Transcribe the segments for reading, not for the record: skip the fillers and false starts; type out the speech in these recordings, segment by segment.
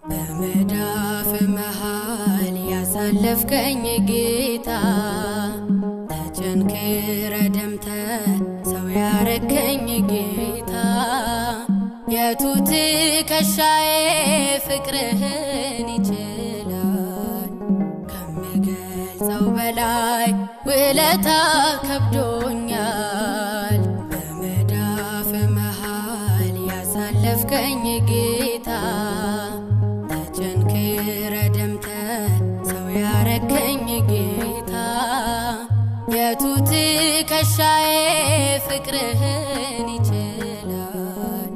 በመዳፍ መሃል ያሳለፍከኝ ጌታ ተቸንክረ ደምተ ሰው ያረከኝ ጌታ የቱ ትከሻዬ ፍቅርህን ይችላል ከምገልጸው በላይ ውለታ ከብዶኛል በመዳፍ መሃል ያሳለፍከኝ ጌታ ተቸንክረ ደምተ ሰው ያረከኝ ጌታ የቱ ትከሻዬ ፍቅርህን ይችላል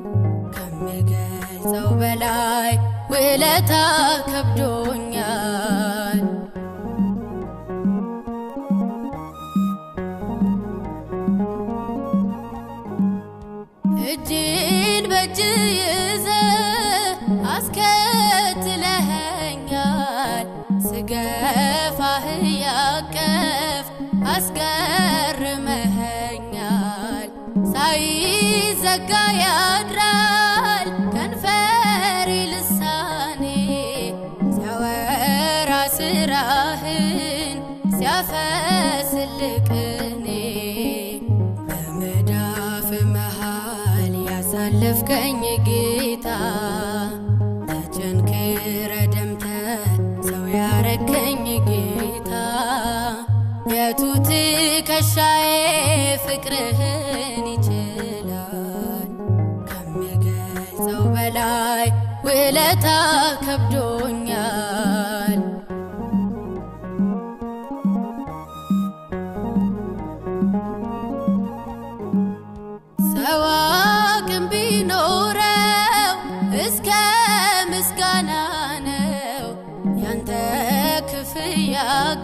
ከምገልጸው በላይ ውለታ ከብዶኛል እጅን በእጅ ይዘህ አስከትለኸኛል ስገፋህ ያቀፍ አስገርመኸኛል ሳይዘጋ ያድራል ከንፈሬ ልሳኔ ሲያወራ ስራህን ሲያፈስልህ ቅኔ በመዳፍ መሃል ያሳለፍከኝ ጌታ ተቸንክረ ደምተ ሰው ያረከኝ ጌታ የቱ ትከሻዬ ፍቅርህን ይችላል ከምገልጸው በላይ ውለታ ከብዶኛል ሰው አቅም ቢኖረው እስከ ምስጋና ነው ያንተ ክፍያ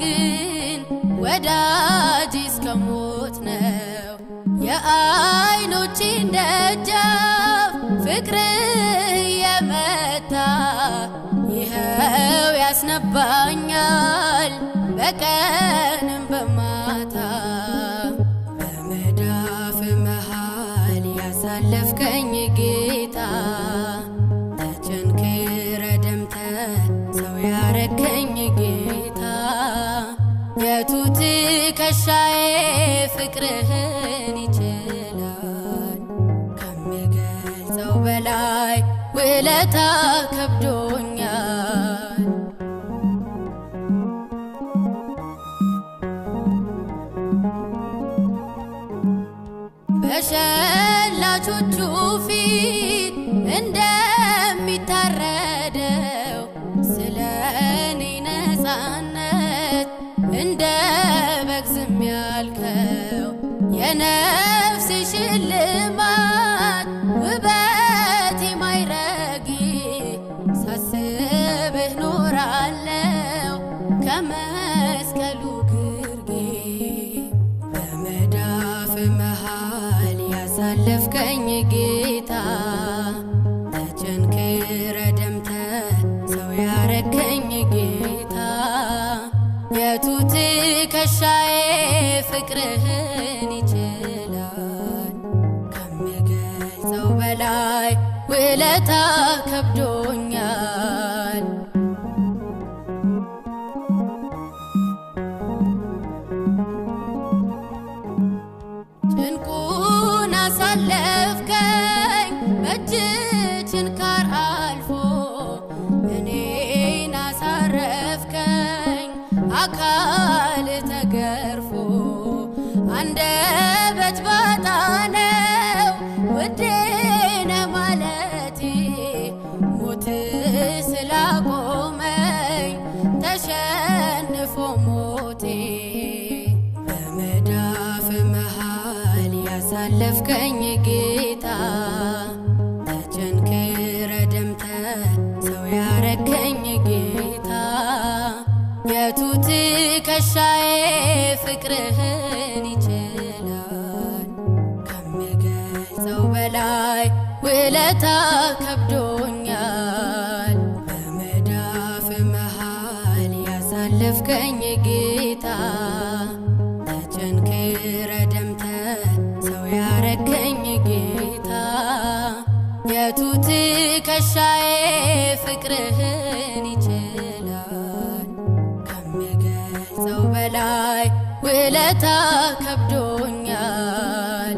ግን ወዳጅ እስከ ሞት ነው የዓይኖቼን ደጃፍ ፍቅር የመታ ይኸው ያስነባኛል በቀንም በማታ በመዳፍ መሃል ያሳለፍከኝ ጌታ ተቸንክረ ደምተ ሰው ያረከኝ ጌታ የቱ ትከሻዬ ፍቅርህን ይችላል ከምገልጸው በላይ ውለታ ከብዶኛል በሸላቾቹ ፊት እንደሚታረደው ስለኔ ነፃነት እንደ በግ ዝም ያልከው የነፍሴ ሽልማት ውበቴ ማይረጊ ሳስብህ ኖራለው ከመስቀሉ ግርጌ በመዳፍ መሃል ያሳለፍከኝ ጌታ ተቸንክረ ደምተ ሰው ያረከኝ ጌታ የቱ ትከሻዬ ፍቅርህን ይችላል ከምገልጸው በላይ ውለታ ከብዶኛል ጭንቁን አሳለፍከኝ በእጅ ችንካር አልፎ እኔን አሳረፍከኝ አካል ተገርፎ አንደበት ባጣ ነው ውዴ ነህ ማለቴ ሞት ስላቆመኝ ተሸንፎ ሞቴ በመዳፍ መሃል ያሳለፍከኝ ጌታ ተቸንክረ ደምተ ሰው ያረከኝ ጌታ የቱ ትከሻዬ ፍቅርህን ይችላል ከሚገልጸው በላይ ውለታ ከብዶኛል። በመዳፍ መሃል ያሳለፍከኝ ጌታ ተጨንክረ ደምተ ሰው ያረከኝ ጌታ የቱ ትከሻዬ ፍቅርህን ይችላል። ከሚገልጸው በላይ ውለታ ከብዶኛል።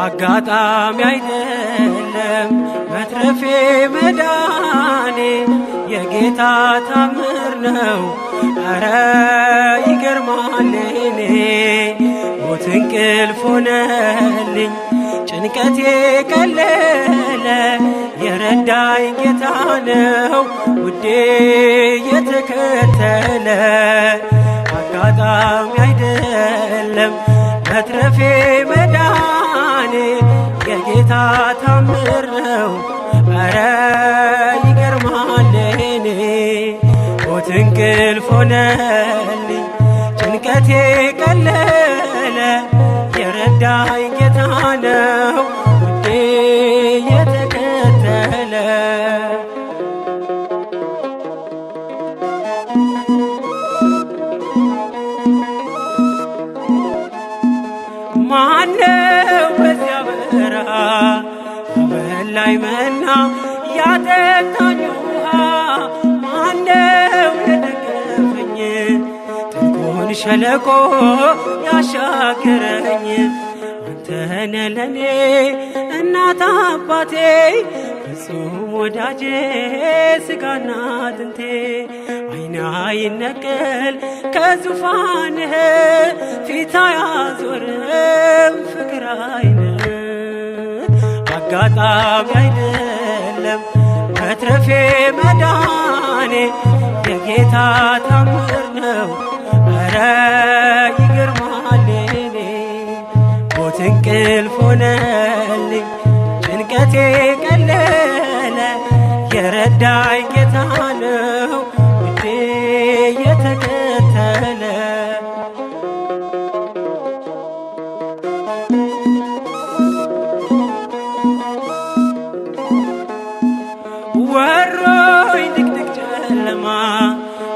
አጋጣሚ አይደለም መትረፌ መዳኔ የጌታ ታምር ነው። አረ ይገርማል እኔ ሞት እንቅልፍ ሆነልኝ ጭንቀቴ ቀለለ የረዳኝ ጌታ ነው ውዴ የተከተለ። አጋጣሚ አይደለም መትረፌ መዳኔ የጌታ ታምር ነው። አረ ይገርማል እኔ ሞት እንቅልፍ ሆነልኝ ጭንቀቴ ቀለለ የረዳኝ ጌታ ነው ውዴ የተከተለ። ማነው በዚያ በረሃ አበላይ መና ያጠጣኝ ውሃ? ማነው የደገፈኝ ጥልቁን ሸለቆ ያሻገረኝ? አንተነ ለኔ እናት አባቴ ፍጹም ወዳጄ ስጋና አጥንቴ። አይና ይነቀል ከዙፋንህ ፊት አያዞርም ፍቅር አይንህ። አጋጣሚ አይደለም መትረፌ መዳኔ የጌታ ታምር ነው። አረ ይገርማል እኔ ሞት እንቅልፍ ሆነልኝ ጭንቀቴ ቀለለ የረዳኝ ጌታ ነው ውዴ የተከተለ። ወሮኝ ድቅድቅ ጨለማ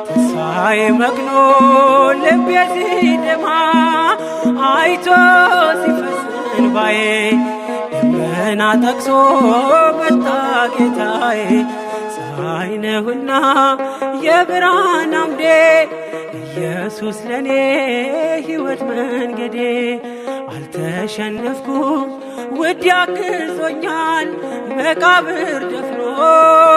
ተስፋዬ መክኖ ልቤ ሲደማ አይቶ ሲፈስ እንባዬ ደመና ጠቅሶ መጣ ጌታዬ። ፀሐይ ነህና የብርሃን አምዴ ኢየሱስ ለኔ ሕይወት መንገዴ። አልተሸነፍኩም ውድ ያግዞኛል መቃብር ደፍኖ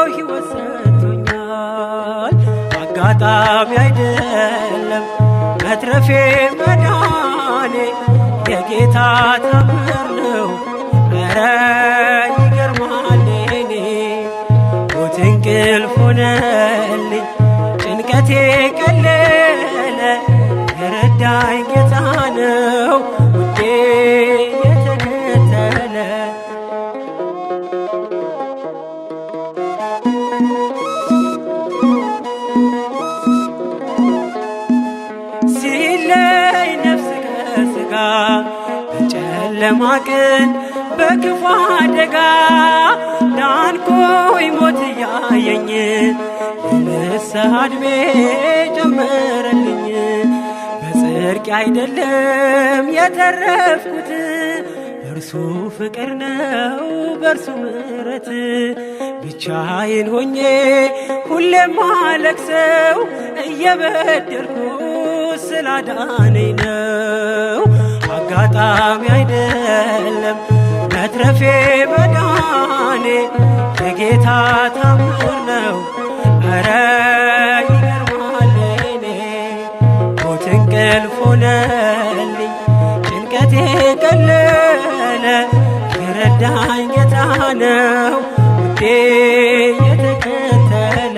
ሕይወት ሰጥቶኛል። አጋጣሚ አይደለም መትረፌ መዳኔ የጌታ ታምር ነው። አረ ይገርማል እኔ ሞት እንቅልፍ ሆነልኝ ጭንቀቴ ቀለለ የረዳኝ ጌታ ነው ውዴ የተከተለ። ሲለይ ነፍስ ከሥጋ በጨለማ ቀን በክፉ አደጋ ዳንኩኝ ሞት እያየኝ የንስሐ ዕድሜ ጨመረልኝ። በጽድቅ አይደለም የተረፍኩት በእርሱ ፍቅር ነው በእርሱ ምሕረት። ብቻዬን ሆኜ ሁሌም ማለቅሰው እየበደልኩ ስላዳነኝ ነው። አጋጣሚ አይደለም መትረፌ መዳኔ የጌታ ታምር ነው። ኧረ ይገርማል የኔ ሞት እንቅልፍ ሆነልኝ ጭንቀቴ ቀለለ የረዳኝ ጌታ ነው ውዴ የተከተለ።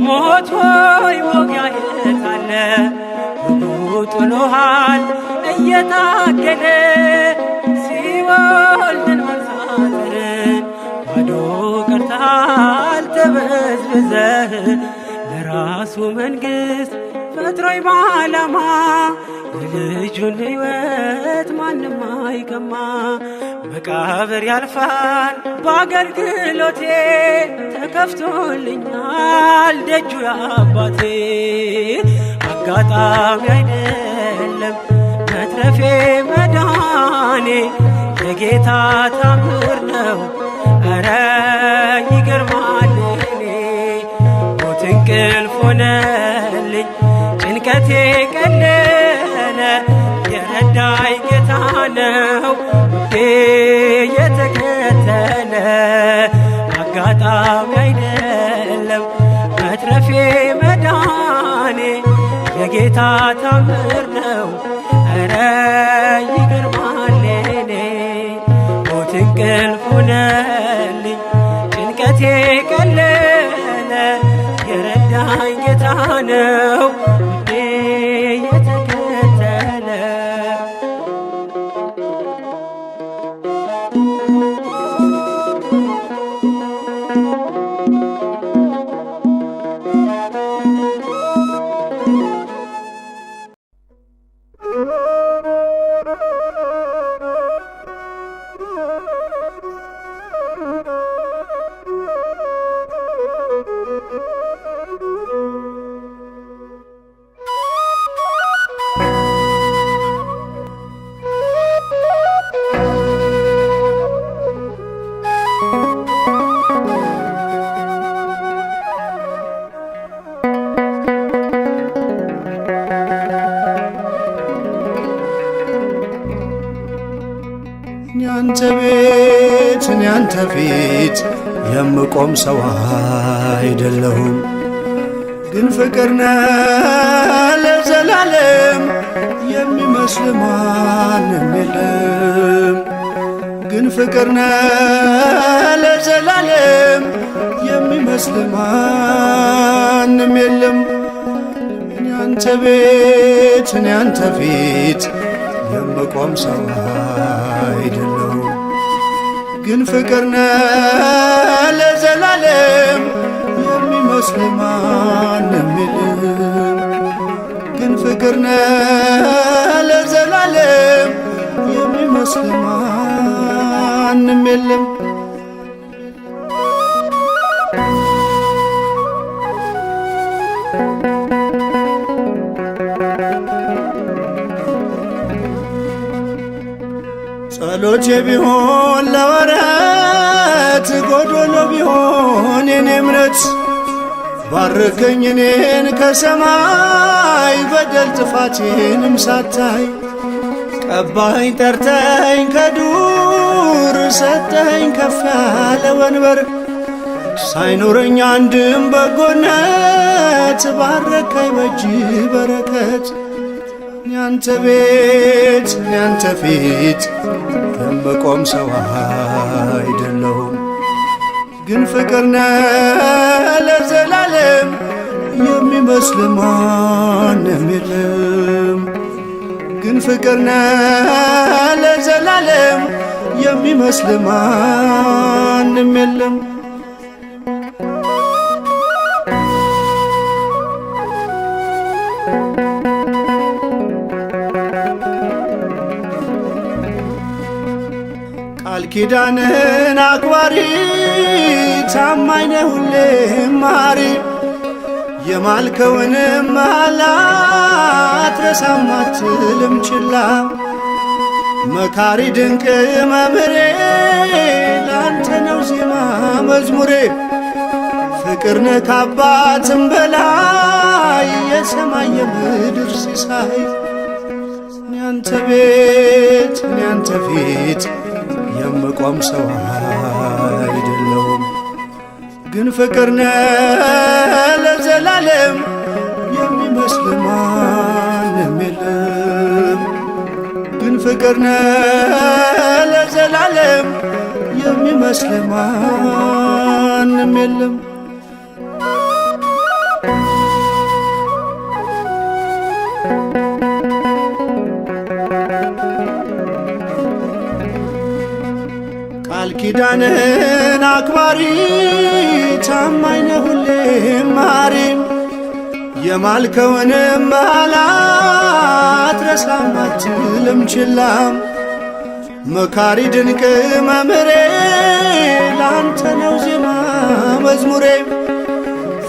ሞት ሆይ መውጊያህ አለ ሁሉ ጥሎሃል እየታገለ ሲኦል ድል መንሳትን ባዶ ቀርተሃል ተበዝብዘህ ለራሱ መንግሥት ፈጥሮኝ በዓላማ የልጁን ሕይወት ማንም አይቀማ። መቃብር ያልፋል በአገልግሎቴ ተከፍቶልኛል ደጁ የአባቴ። አጋጣሚ አይደለም መትረፌ መዳኔ የጌታ ታምር ነው። ኧረ ይገርማል የኔ ሞት እንቅልፍ ሆነልኝ ጭንቀቴ ቀለለ የረዳኝ ጌታ ነው ውዴ የተከተለ። አጋጣሚ አይደለም መትረፌ መዳኔ የጌታ ታምር ነው። ኧረ ይገርማል የኔ ሞት እንቅልፍ ሆነልኝ ጭንቀቴ ቀለለ የረዳኝ ጌታ ነው ውዴ የተከተለ። ያንተ ቤት እኔ አንተ ፊት የምቆም ሰው አይደለሁም፣ ግን ፍቅር ነህ ለዘላለም የሚመስል ማንም የለም። ግን ፍቅር ነህ ለዘላለም የሚመስል ማንም የለም። እኔ አንተ ቤት እኔ አንተ ፊት የምቆም ሰው አይደለሁም፣ ግን ፍቅር ነህ ለዘላለም የሚመስል ማንም የለም። ግን ፍቅር ነህ ለዘላለም የሚመስል ማንም የለም። ጸሎቴ ቢሆን ለወረት ጎዶሎ ቢሆን የኔ እምነት ባርከኝ እኔን ከሰማይ በደል ጥፋቴንም ሳታይ ቀባኸኝ ጠርተኸኝ ከዱር ሰጠኸኝ ከፍ ያለ ወንበር ሳይኖረኝ አንድም በጎነት ባረከኝ በእጅ በረከት። ያንተ ቤት ያንተ ፊት የምቆም ሰው አይደለሁም፣ ግን ፍቅር ነህ ለዘላለም የሚመስል ማንም የለም። ግን ፍቅር ነህ ለዘላለም የሚመስል ማንም የለም። ቃል ኪዳንህን አክባሪ ታማኝ ነህ ሁሌም መሐሪ የማልከውንም መሐላ አትረሳም አትልም ችላ። መካሪ ድንቅ መምህሬ ላንተ ነው ዜማ መዝሙሬ ፍቅርነህ ከአባትም በላይ የሰማይ የምድር ሲሳይ እኔ አንተ ቤት እኔ አንተ ፊት የምቆም ሰው አይደለሁም። ግን ፍቅርነህ ለዘላለም የሚመስል ማንም የለም። ግን ፍቅርነህ ለዘላለም የሚመስል ማንም የለም። ቃል ኪዳንህን አክባሪ ታማኝ ነህ ሁሌም ማሪም የማልከውንም መሃላ አትረሳም አትልም ችላም። መካሪ ድንቅ መምህሬ ላንተ ነው ዜማ መዝሙሬ።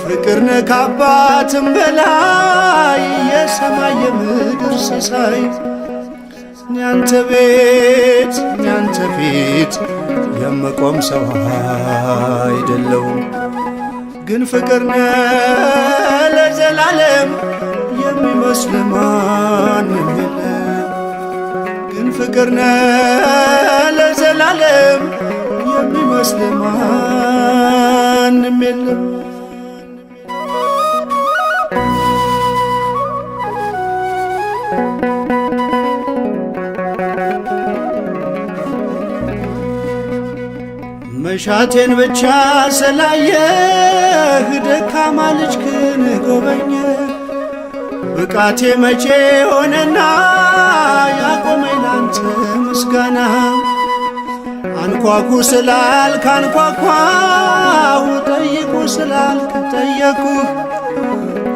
ፍቅርነህ ከአባትም በላይ የሰማይ የምድር ሲሳይ እኔ አንተ ቤት እኔ አንተ ፊት የምቆም ሰው አይደለሁም። ግን ፍቅርነህ ለዘላለም የሚመስል ማንም የለም። ግን ፍቅርነህ ለዘላለም የሚመስል ማንም የለም። መሻቴን ብቻ ስላየህ ደካማ ልጅክን ጎበኘህ። ብቃቴ መቼ ሆነና ያቆመኝ ላንተ ምስጋና። አንኳኩ ስላልክ አንኳኳሁ፣ ጠይቁ ስላልክ ጠየቅኩህ።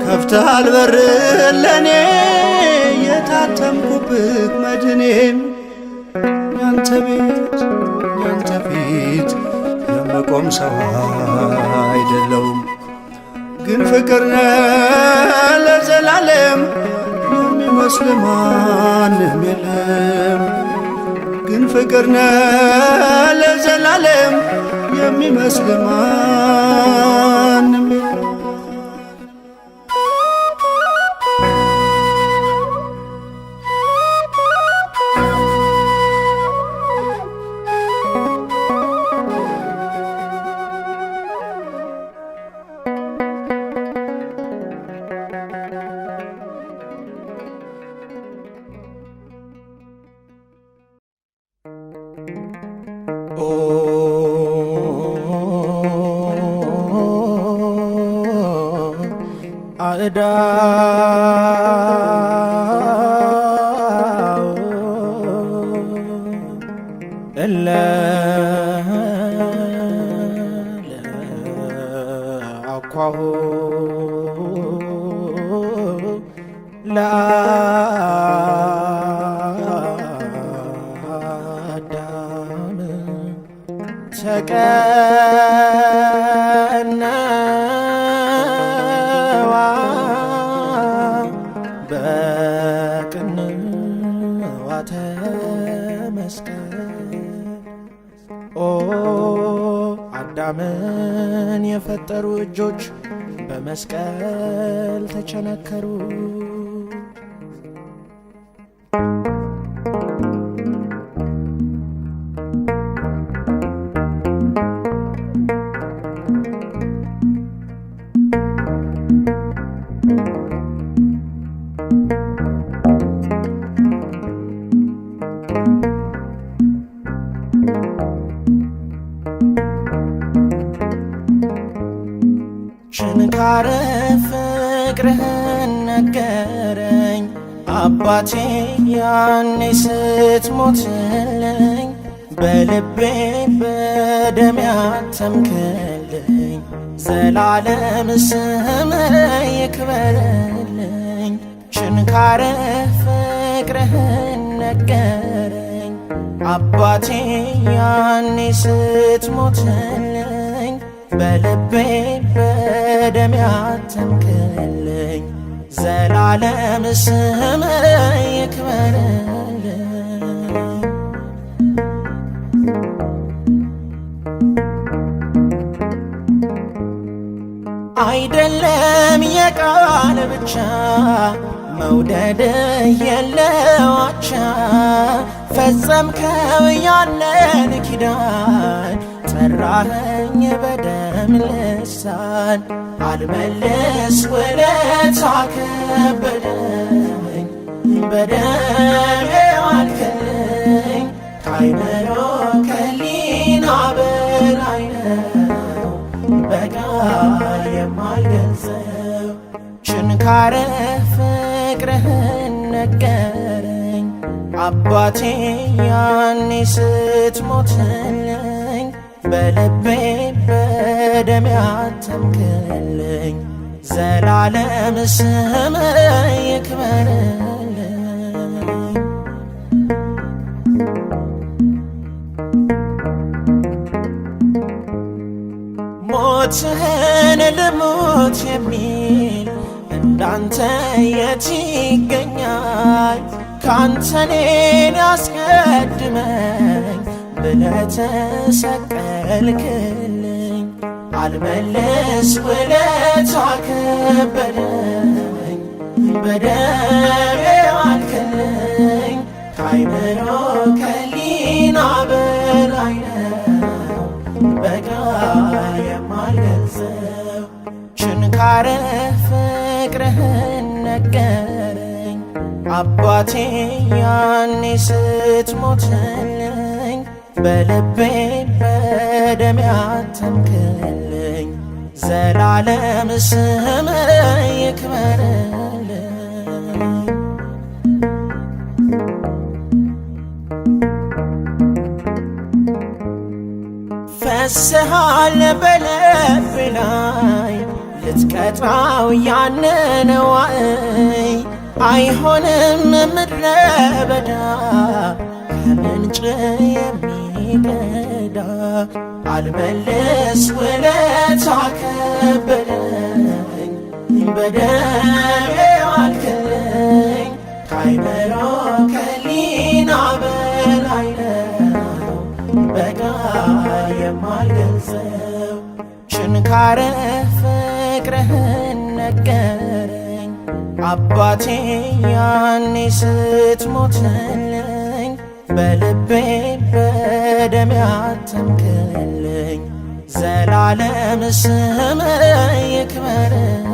ከፍተሃል በር ለኔ የታተምኩብህ መድኔም። ያንተ ቤት ያንተ ፊት የምቆም ሰው አይደለሁም። ግን ፍቅርነህ ለዘላለም የሚመስል ማንም የለም። ግን ፍቅርነህ ለዘላለም የሚመስል ማንም የለም። እለ ለአኳሁ ለአዳም ተቀነዋ በቅንዋተ መስቀል ኦ አዳምን የፈጠሩ እጆች በመስቀል ተቸነከሩ። ችንካረ ፍቅርህን ነገረኝ አባቴ ያኔ ስትሞትልኝ፣ በልቤ በደም ያተምክልኝ ዘላለም ስምህ ይክበርልኝ። ችንካረ ፍቅርህን ነገረኝ አባቴ ያኔ ስትሞትልኝ፣ በልቤ በደም ያተምክልኝ ዘላለም ስምህ ይክበርልኝ። አይደለም የቃል ብቻ መውደድ የለዋቻ ፈጸምከው ያንን ኪዳን ጠራኸኝ በደም ልሳን አልመልስ ውለታ ከበደኝ በደም ዋልክልኝ ከአይምሮ ከሊና በላይ ነው በቃል የማልገልጸው ችንካረ ፍቅርህን ነገረኝ አባቴ ያኔ ስትሞትልኝ በልቤ በደም ያተምክልኝ ዘላለም ስምህ ይክበርልኝ። ሞትህን ልሙት የሚል እንዳንተ የት ይገኛል? ካንተ እኔን ያስቀድመኝ ብለህ ተሰቀልክልኝ አልመልስ ውለታ ከበደኝ በደም ዋልክልኝ ከአይምሮ ከሊና በላይ ነው በቃል የማልገልጸው ችንካረ ፍቅርህን ነገረኝ አባቴ ያኔ ስትሞትልኝ በልቤ በደም ያተምክልኝ ዘላለም ስምህ ይክበርልኝ። ፈስሃል በልቤ ላይ ልትቀጣው ያንን ዋዕይ አይሆንም ምድረ በዳ ከምንጭ የሚቀዳ አልመልስ ውለታ ከበደኝ በደም ዋልክልኝ ከአይምሮ ከሊና በላይ ነው በቃል የማልገልጸው ችንካረ ፍቅርህን ነገረኝ አባቴ ያኔ ስትሞትልኝ በልቤ በደም ያተምክልኝ ዘላለም ስምህ ይክበርልኝ።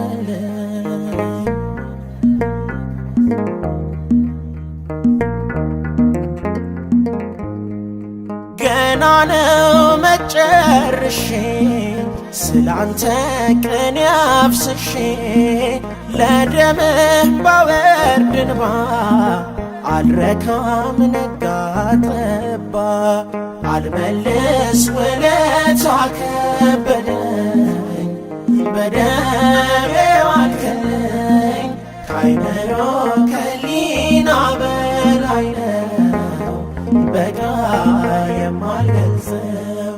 ገና ነው መጨረሼ ስላንተ ቅኔ አፍስሼ ለደምህ ባወርድ እንባ አልረካም ነጋ ጠባ አልመልስ ውለታ ከበደኝ በደም ዋልክልኝ ከአይምሮ ከሊና በላይ ነው በቃል የማልገልጸው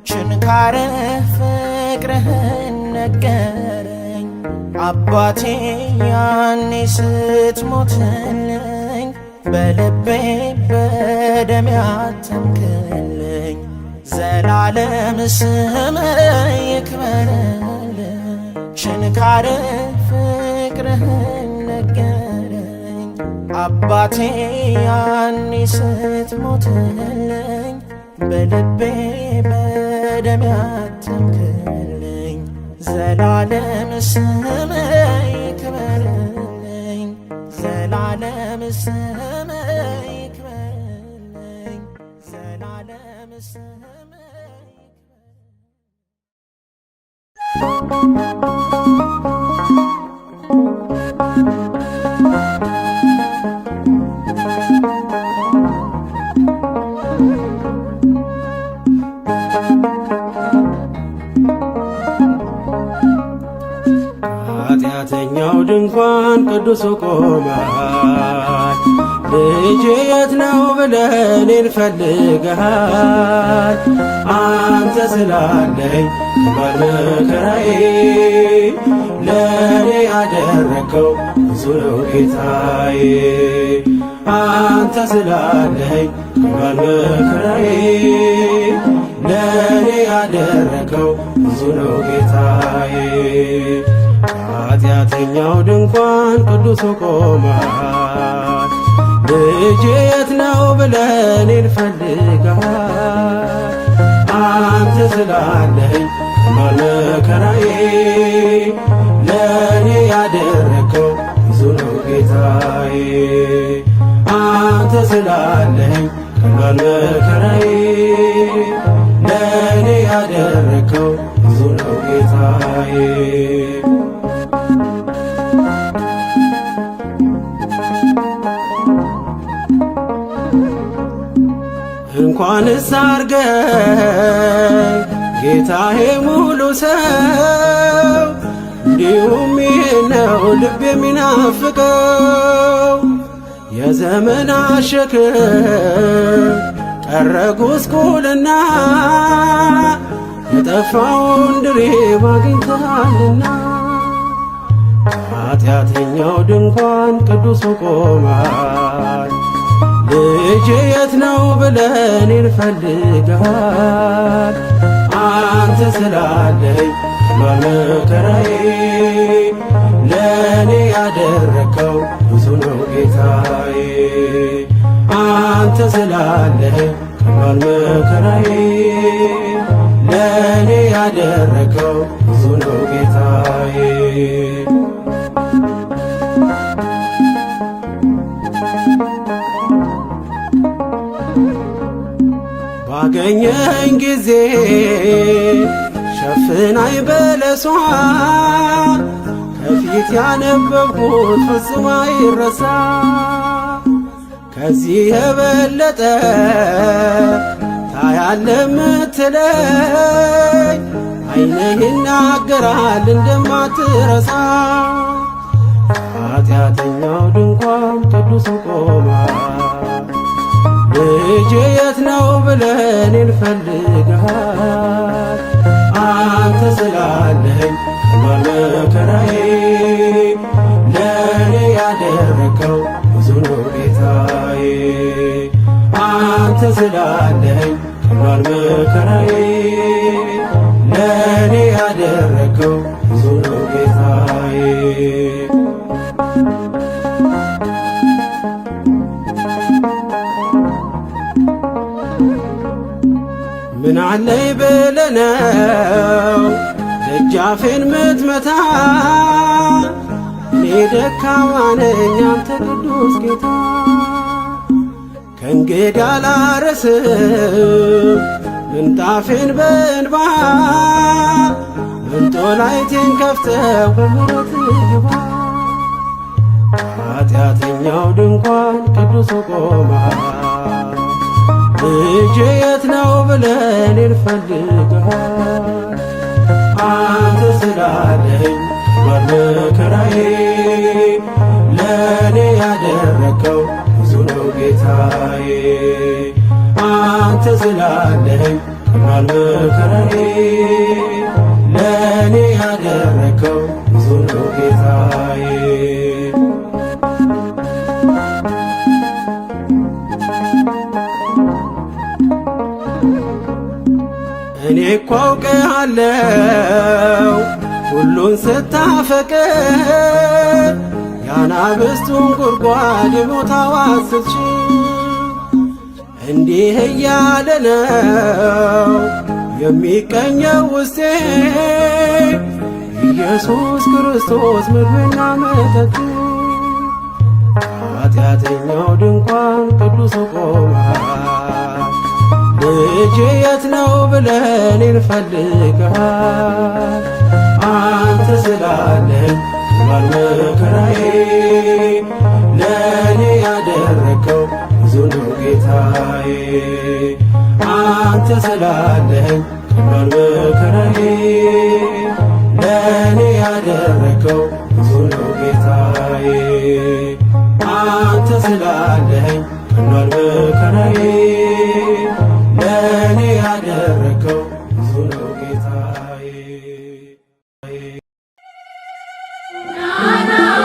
ችንካረ ፍቅርህን ነገረኝ አባቴ ያኔ ስትሞትልኝ በልቤ በደም ያተምክልኝ ዘላለም ስምህ ይክበርልኝ ችንካረ ፍቅርህን ነገረኝ አባቴ ያኔ ስትሞትልኝ በልቤ በደም ያተምክልኝ ዘላለም ስምህ ይክበርልኝ ዘላለም ስምህ ይክበርልኝ ዘላለም ስምህ ኃጢአተኛው ድንኳን ቅዱሱ ቆመሃል ልጄ የት ነው ብለህ እኔን ፈልገሃል አንተ ስላለኝ በመከራዬ ለእኔ ያደረከው ብዙ ነው ጌታዬ አንተ ስላለኝ በመከራዬ ለእኔ ያደረከው ብዙ ነው ጌታዬ ኃጢአተኛው ድንኳን ቅዱሱ ቆሟል። ልጄ የት ነው ብለህ እኔን ፈልገሃል። አንተ ስላለኝ መከራዬ ለእኔ ያደረከው ብዙ ነው ጌታዬ። አንተ ስላለኝ መከራዬ ለእኔ ያደረከው ብዙ ነው ጌታዬ። እንኳንስ አርገኝ ጌታዬ ሙሉ ሰው እንዲሁም ይህ ነው ልብ የሚናፍቀው። የዘመን ሸክም ቀረ ጉስቁልና የጠፋውን ድሪብ አግኝተሃልና። ኃጢአተኛው ድንኳን ቅዱሱ ቆሟል። ልጄ የት ነው ብለህ እኔን ፈልገሃል። አንተ ስላለኝ መከራዬ ለእኔ ያደረከው ብዙ ነው ጌታዬ። አንተ ስላለኝ መከራዬ ለእኔ ያደረከው ብዙ ነው ጌታዬ። ባገኘኝ ጊዜ ሸፍናይ በለሷ ከፊት ያነበብኩት ፍጹም አይረሳ። ከዚህ የበለጠ ታያለህ ምትለኝ ዓይንህ ይናገራል እንደማትረሳ። ኃጢአተኛው ድንኳን ቅዱሱ ቆሟል። ልጄ የት ነው ብለህ እኔን ፈልገሃል። አንተ ስላለኝ መከራዬ ለእኔ ያደረከው ብዙ ነው ጌታዬ። አንተ ስላለኝ መከራዬ ለእኔ ያደረከው ብዙ ነው ጌታዬ። ምን አለኝ ብለህ ነው ደጃፌን ምትመታ? እኔ ደካማ ነኝ አንተ ቅዱስ ጌታ። ከእንግዲህ አላረስም ምንጣፌን በእንባ መንጦላይቴን ከፍተህ በምሕረትህ ግባ። ኃጢአተኛው ድንኳን ቅዱሱ ቆሟል። ልጄ የት ነው ብለህ እኔን ፈልገሃል። አንተ ስላለኝ መከራዬ ለእኔ ያደረከው ብዙ ነው ጌታዬ። አንተ ስላለኝ መከራዬ ለእኔ ያደረከው ብዙ ነው ጌታዬ። እኔ እኮ አውቅሃለሁ ሁሉን ስታፈቅር የአናብስቱን ጉድጓድ የቦታው ስትችል እንዲህ እያለ ነው የሚቀኘው ውስጤ ኢየሱስ ክርስቶስ ምግብና መጠጥ። ኃጢአተኛው ድንኳን ቅዱሱ ቆሟል። ልጄ የት ነው ብለህ እኔን ፈልገሃል። አንተ ስላለኝ መከራዬ ለእኔ ያደረከው ብዙ ነው ጌታዬ። አንተ ስላለኝ መከራዬ ለእኔ ያደረከው ብዙ ነው ጌታዬ። አንተ ስላለኝ መከራዬ ለእኔ ያደረከው ብዙ ነው ጌታዬ። ናና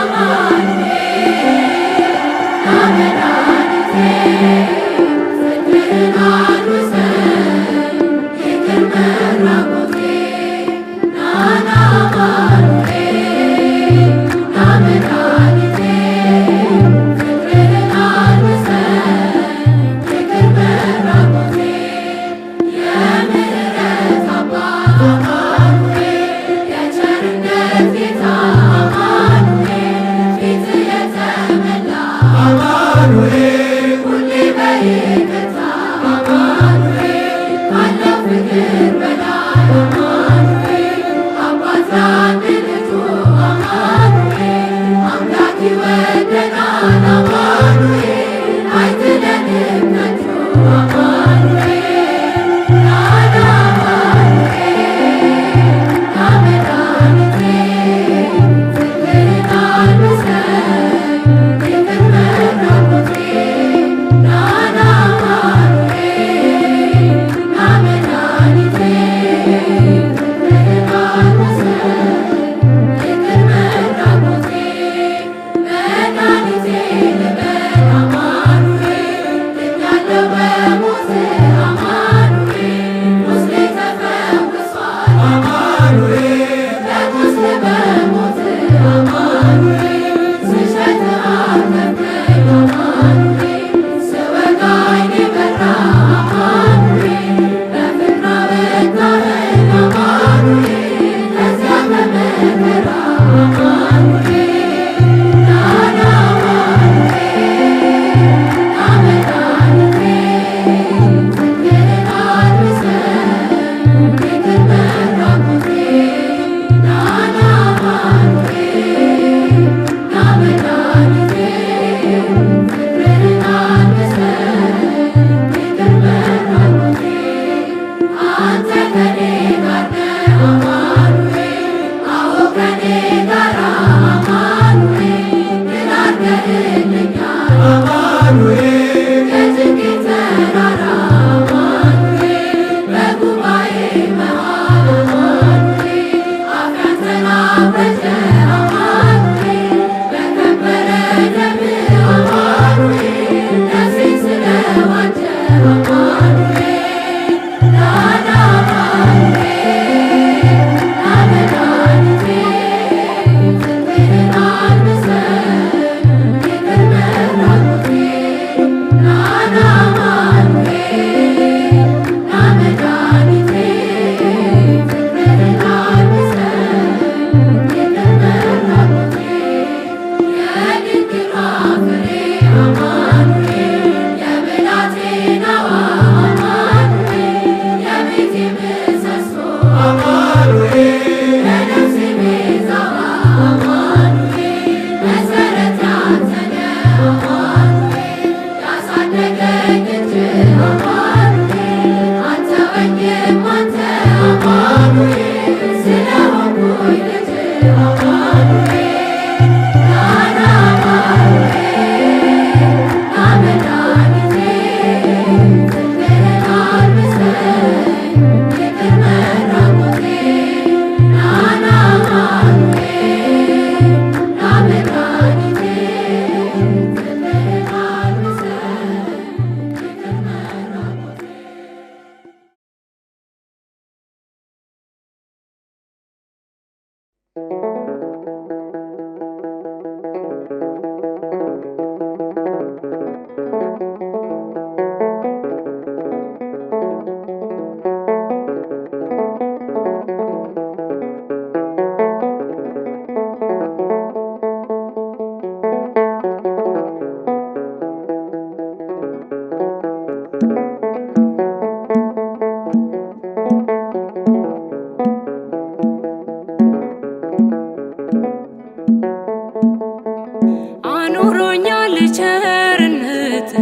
አኑሮኛል ቸርነት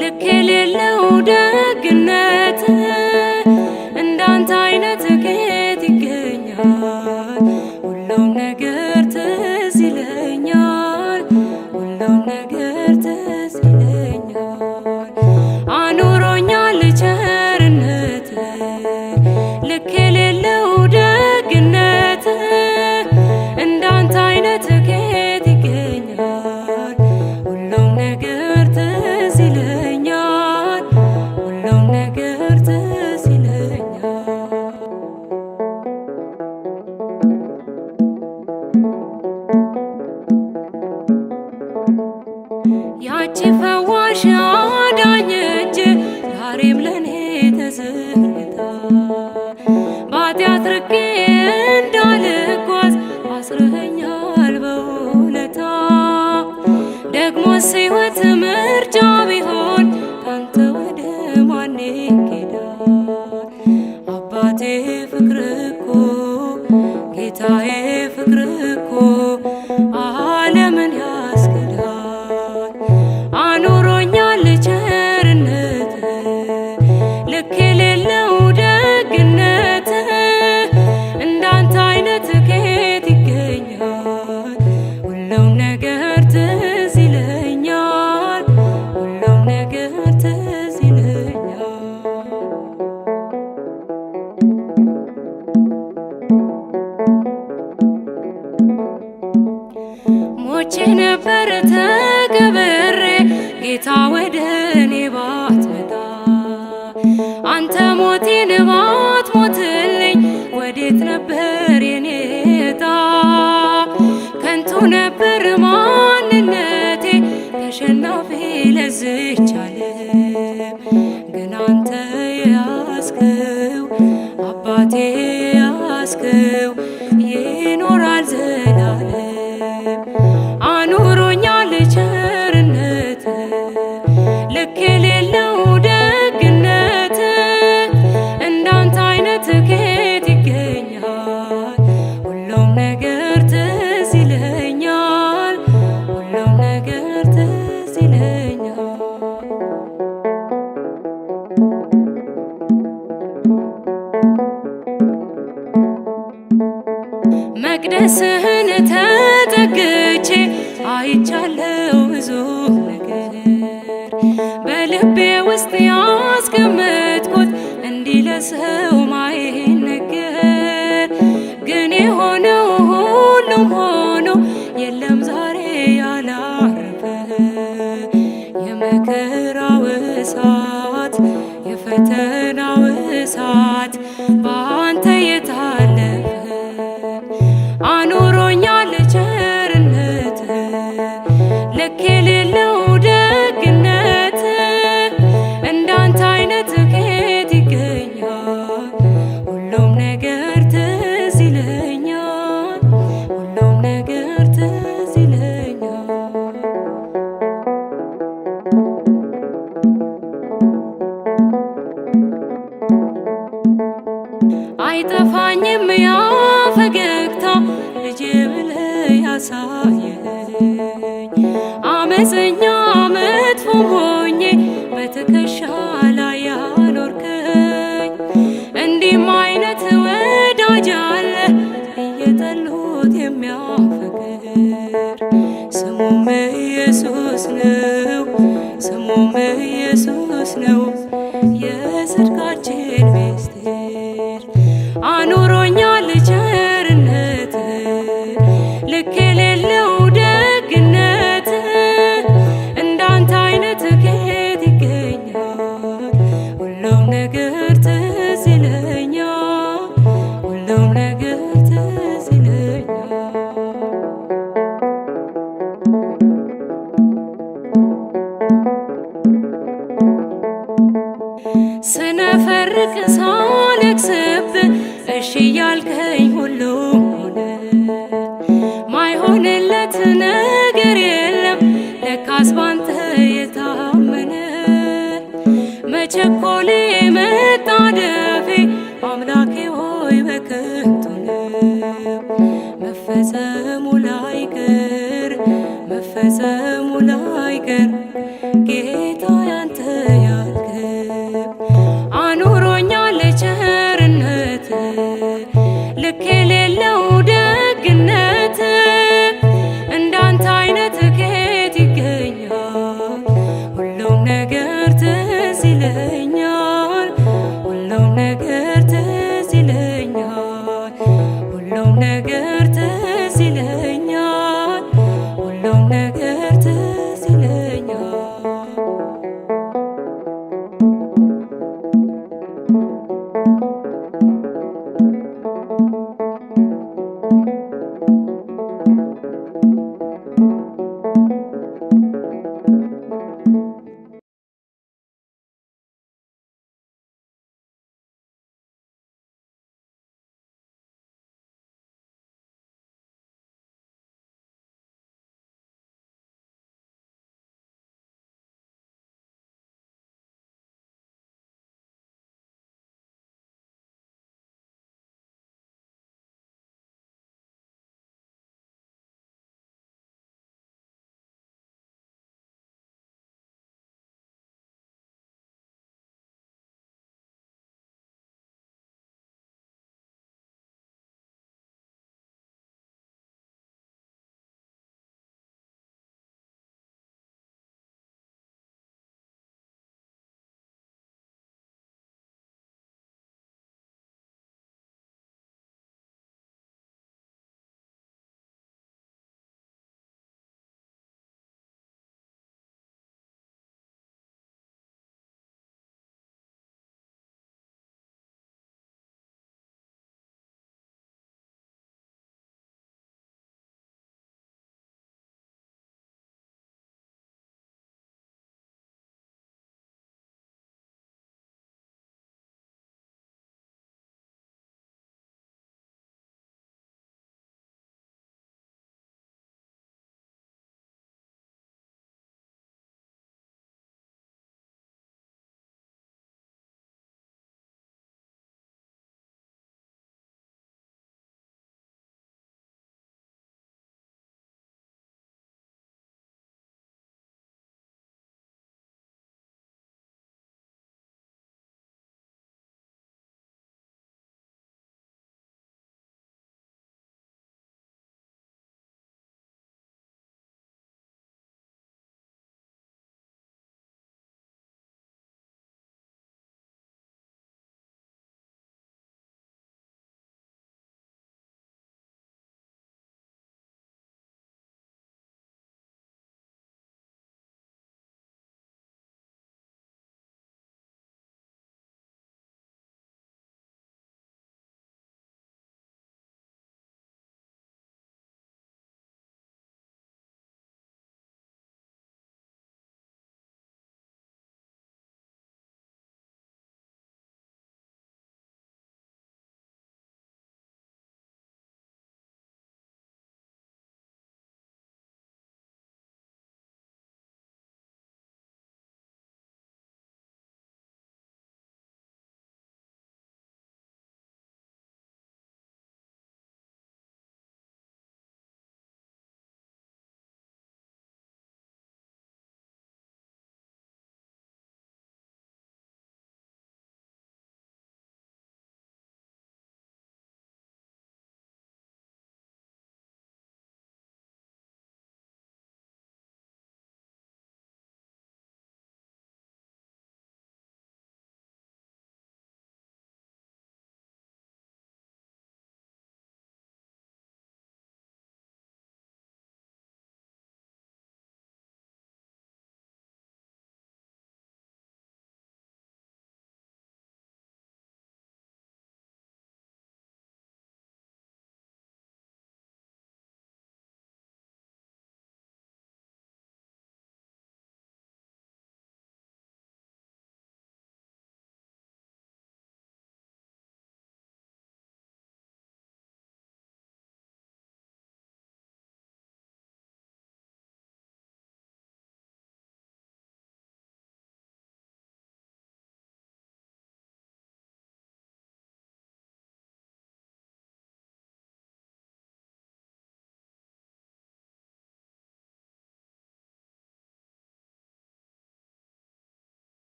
ልክ የሌለው ደግነት እንዳንተ አይነት ከየት ይገኛል? ሁሉም ነገር ትዝ ይለኛል፣ ሁሉም ነገር ትዝ ይለኛል። አኑሮኛል ቸርነት ልክ የሌለው ደግነት እንዳንተ አይነት ከየት ይገኛል? ሁሉም ነገር ትዝ ይለኛል፣ ሁሉም ነገር ትዝ ይለኛል። ያቺ ፈዋሽ አዳኝ እጅ ዛሬም ለኔ ተዘርግታ ባጢአት ርቄ እንዳልጓዝ አስረኸኛል በውለታ። ደግሞስ ሕይወት ምርጫ ቢሆን ካንተ ወደ ማን ይኬዳል? አባቴ ፍቅር እኮ ጌታዬ ፍቅር እኮ ዓለምን ያስክዳል። አኑሮኛል ቸርነት ልክ የሌለው ደግነት እንዳንተ አይነት ከየት ይገኛል? ሁሉም ነገር ትዝ ይለኛል፣ ሁሉም ነገር ትዝ ይለኛል። ሞቼ ነበር ተቀብሬ ጌታ ወደ እኔ ባትመጣ፣ አንተ ሞቴን ባትሞትልኝ ወዴት ነበር የኔ ዕጣ? ከንቱ ነበር ማንነቴ ተሸናፊ ለዝች ዓለም፣ ግን አንተ ያስከው አባቴ ያስከው ይኖራል ዘላለም። አኑሮኛል ቸርነት ልክ የሌለው ደግነት እንዳንተ አይነት ከየት ይገኛል? ሁሉም ነገር ትዝ ይለኛል፣ ሁሉም ነገር ትዝ ይለኛል። መቅደስህን ተጠግቼ አይቻለው ብዙ ነገር በልቤ ውስጥ ያስቀመጥኩት እንዲህ ለሰው ማይነገር። ግን የሆነው ሁሉም ሆኖ የለም ዛሬ ያላረፈ የመከራው እሳት የፈተናው እሳት በአንተ የታለፈ። አኑሮኛል ቸርነት ልክ የሌለው ደግነት እንዳንተ አይነት ከየት ይገኛል? ሁሉም ነገር ትዝ ይለኛል፣ ሁሉም ነገር ትዝ ይለኛል። አይጠፋኝም ያ ፈገግታ ልጄ ብለህ ያሳየኸኝ፣ አመፀኛ መጥፎም ሆኜ በትከሻ ላይ ያኖርከኝ። እንዲህም አይነት ወዳጅ አለ እየጠሉት የሚያፈቅር፣ ስሙም ኢየሱስ ነው፣ ስሙም ኢየሱስ ነው የጽድቃችን ምስጢር። አኑሮኛል ቸርነት ልክ የሌለው መፈጸሙ ላይቀር መፈጸሙ ላይቀር ጌታ ያንተ ያልከው አኑሮኛል ቸርነት ልክ የሌለው ደግነት እንዳንተ አይነት ከየት ይገኛል? ሁሉም ነገር ትዝ ይለኛል ሁሉም ነገር ትዝ ይለኛል ሁሉም ነገር